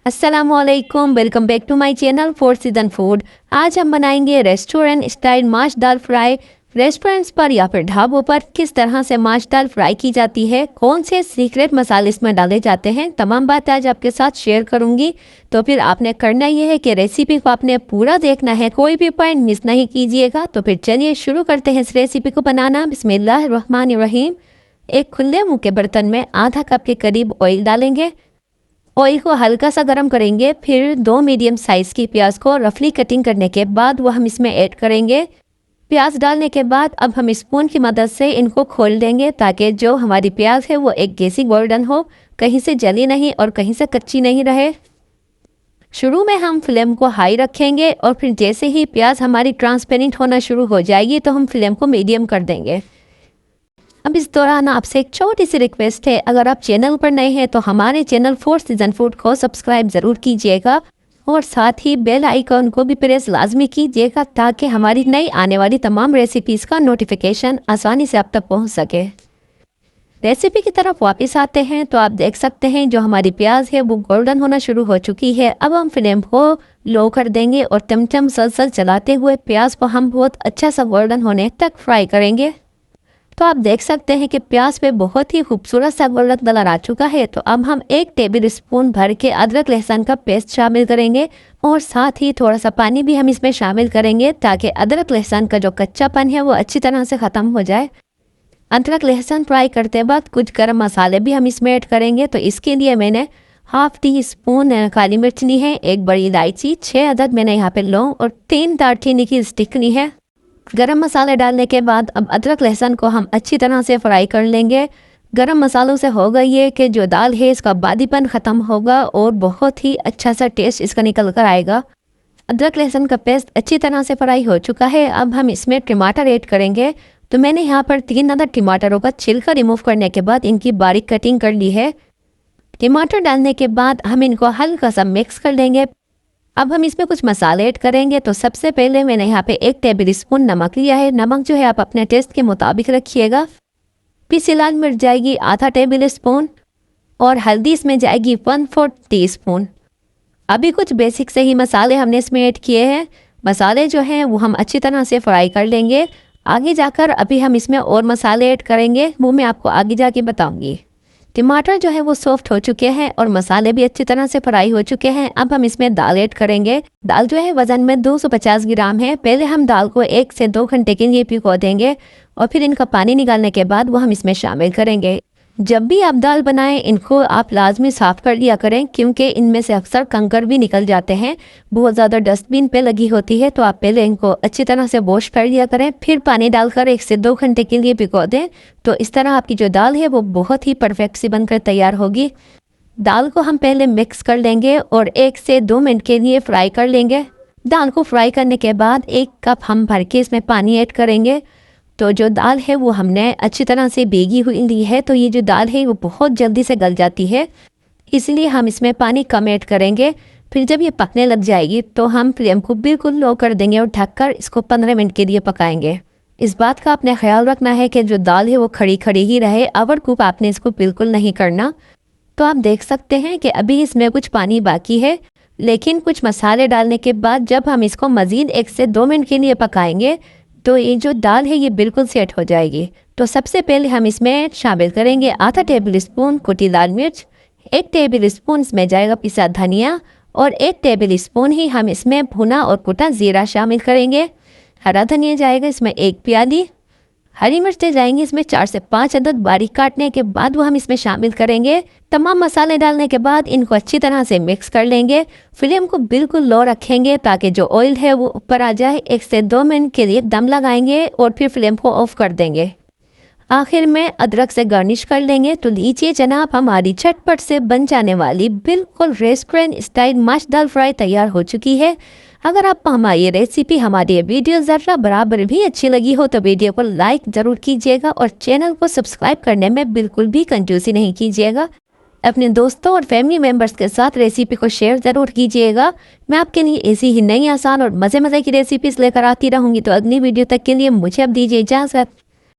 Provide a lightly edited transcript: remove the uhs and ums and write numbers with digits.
अस्सलामुअलैकुम, welcome back to my channel four season food. आज हम बनाएंगे रेस्टोरेंट स्टाइल माश दाल फ्राई। रेस्टोरेंट्स पर या फिर ढाबों पर किस तरह से माश दाल फ्राई की जाती है, कौन से सीक्रेट मसाले इसमें डाले जाते हैं, तमाम बातें आज आपके साथ शेयर करूंगी। तो फिर आपने करना यह है कि रेसिपी को आपने पूरा देखना है, कोई भी पॉइंट मिस नहीं कीजिएगा। तो फिर चलिए शुरू करते हैं इस रेसिपी को बनाना। बिस्मिल्लाहिर्रहमानिर्रहीम। एक खुले मुँह के बर्तन में आधा कप के करीब ऑयल डालेंगे। ऑयल को हल्का सा गर्म करेंगे। फिर 2 मीडियम साइज़ की प्याज को रफली कटिंग करने के बाद वो हम इसमें ऐड करेंगे। प्याज डालने के बाद अब हम स्पून की मदद से इनको खोल देंगे ताकि जो हमारी प्याज है वो एक गेसी गोल्डन हो, कहीं से जली नहीं और कहीं से कच्ची नहीं रहे। शुरू में हम फ्लेम को हाई रखेंगे और फिर जैसे ही प्याज हमारी ट्रांसपेरेंट होना शुरू हो जाएगी तो हम फ्लेम को मीडियम कर देंगे। अब इस दौरान आपसे एक छोटी सी रिक्वेस्ट है, अगर आप चैनल पर नए हैं तो हमारे चैनल फोर सीजन फूड को सब्सक्राइब ज़रूर कीजिएगा और साथ ही बेल आइकन को भी प्रेस लाजमी कीजिएगा ताकि हमारी नई आने वाली तमाम रेसिपीज़ का नोटिफिकेशन आसानी से आप तक पहुंच सके। रेसिपी की तरफ वापस आते हैं तो आप देख सकते हैं जो हमारी प्याज है वो गोल्डन होना शुरू हो चुकी है। अब हम फ्लेम को लो कर देंगे और चमचम सलसल चलाते हुए प्याज को हम बहुत अच्छा सा गोल्डन होने तक फ्राई करेंगे। तो आप देख सकते हैं कि प्याज पे बहुत ही खूबसूरत सा गोल्डन कलर आ चुका है। तो अब हम 1 टेबल स्पून भर के अदरक लहसुन का पेस्ट शामिल करेंगे और साथ ही थोड़ा सा पानी भी हम इसमें शामिल करेंगे ताकि अदरक लहसुन का जो कच्चापन है वो अच्छी तरह से ख़त्म हो जाए। अदरक लहसुन फ्राई करते वक्त कुछ गर्म मसाले भी हम इसमें ऐड करेंगे। तो इसके लिए मैंने हाफ टी स्पून काली मिर्च ली है, 1 बड़ी इलायची, 6 अदद मैंने यहाँ पे लौंग और 3 दालचीनी की स्टिक ली है। गरम मसाले डालने के बाद अब अदरक लहसुन को हम अच्छी तरह से फ्राई कर लेंगे। गरम मसालों से होगा ये कि जो दाल है इसका बादीपन ख़त्म होगा और बहुत ही अच्छा सा टेस्ट इसका निकल कर आएगा। अदरक लहसुन का पेस्ट अच्छी तरह से फ्राई हो चुका है। अब हम इसमें टमाटर ऐड करेंगे। तो मैंने यहाँ पर 3 अदद टमाटरों का छिलका रिमूव करने के बाद इनकी बारीक कटिंग कर ली है। टमाटर डालने के बाद हम इनको हल्का सा मिक्स कर लेंगे। अब हम इसमें कुछ मसाले ऐड करेंगे। तो सबसे पहले मैंने यहाँ पे 1 टेबल स्पून नमक लिया है। नमक जो है आप अपने टेस्ट के मुताबिक रखिएगा। पिसी लाल मिर्च जाएगी आधा टेबल स्पून और हल्दी इसमें जाएगी 1/4 टीस्पून। अभी कुछ बेसिक से ही मसाले हमने इसमें ऐड किए हैं। मसाले जो हैं वो हम अच्छी तरह से फ्राई कर लेंगे। आगे जाकर अभी हम इसमें और मसाले ऐड करेंगे, वो मैं आपको आगे जाके बताऊँगी। टमाटर जो है वो सॉफ्ट हो चुके हैं और मसाले भी अच्छी तरह से फ्राई हो चुके हैं। अब हम इसमें दाल ऐड करेंगे। दाल जो है वज़न में 250 ग्राम है। पहले हम दाल को 1 से 2 घंटे के लिए भिगो देंगे और फिर इनका पानी निकालने के बाद वो हम इसमें शामिल करेंगे। जब भी आप दाल बनाएं इनको आप लाजमी साफ़ कर लिया करें क्योंकि इनमें से अक्सर कंकर भी निकल जाते हैं, बहुत ज़्यादा डस्टबिन पे लगी होती है। तो आप पहले इनको अच्छी तरह से वॉश कर लिया करें, फिर पानी डालकर 1 से 2 घंटे के लिए भिगो दें। तो इस तरह आपकी जो दाल है वो बहुत ही परफेक्ट सी बनकर तैयार होगी। दाल को हम पहले मिक्स कर लेंगे और 1 से 2 मिनट के लिए फ्राई कर लेंगे। दाल को फ्राई करने के बाद 1 कप हम भर के इसमें पानी ऐड करेंगे। तो जो दाल है वो हमने अच्छी तरह से भीगी हुई ली है। तो ये जो दाल है वो बहुत जल्दी से गल जाती है, इसलिए हम इसमें पानी कम ऐड करेंगे। फिर जब ये पकने लग जाएगी तो हम फ्लेम को बिल्कुल लो कर देंगे और ढककर इसको 15 मिनट के लिए पकाएंगे। इस बात का आपने ख्याल रखना है कि जो दाल है वो खड़ी खड़ी ही रहे, ओवर कुक आपने इसको बिल्कुल नहीं करना। तो आप देख सकते हैं कि अभी इसमें कुछ पानी बाकी है, लेकिन कुछ मसाले डालने के बाद जब हम इसको मज़ीद 1 से 2 मिनट के लिए पकाएंगे तो ये जो दाल है ये बिल्कुल सेट हो जाएगी। तो सबसे पहले हम इसमें शामिल करेंगे आधा टेबल स्पून कुटी लाल मिर्च, 1 टेबल स्पून इसमें जाएगा पिसा धनिया और 1 टेबल स्पून ही हम इसमें भुना और कुटा ज़ीरा शामिल करेंगे। हरा धनिया जाएगा इसमें 1 प्याली। हरी मिर्चें जाएंगी इसमें 4 से 5 अदद बारीक काटने के बाद वो हम इसमें शामिल करेंगे। तमाम मसाले डालने के बाद इनको अच्छी तरह से मिक्स कर लेंगे। फ्लेम को बिल्कुल लो रखेंगे ताकि जो ऑयल है वो ऊपर आ जाए। 1 से 2 मिनट के लिए दम लगाएंगे और फिर फ्लेम को ऑफ कर देंगे। आखिर में अदरक से गार्निश कर लेंगे। तो लीजिए जनाब, हमारी झटपट से बन जाने वाली बिल्कुल रेस्टोरेंट स्टाइल माश दाल फ्राई तैयार हो चुकी है। अगर आपको हमारी रेसिपी, हमारी ये वीडियो ज़रा बराबर भी अच्छी लगी हो तो वीडियो को लाइक ज़रूर कीजिएगा और चैनल को सब्सक्राइब करने में बिल्कुल भी कंजूसी नहीं कीजिएगा। अपने दोस्तों और फैमिली मेम्बर्स के साथ रेसिपी को शेयर ज़रूर कीजिएगा। मैं आपके लिए ऐसी ही नई आसान और मज़े की रेसिपीज़ लेकर आती रहूँगी। तो अगली वीडियो तक के लिए मुझे अब दीजिए इजाज़त।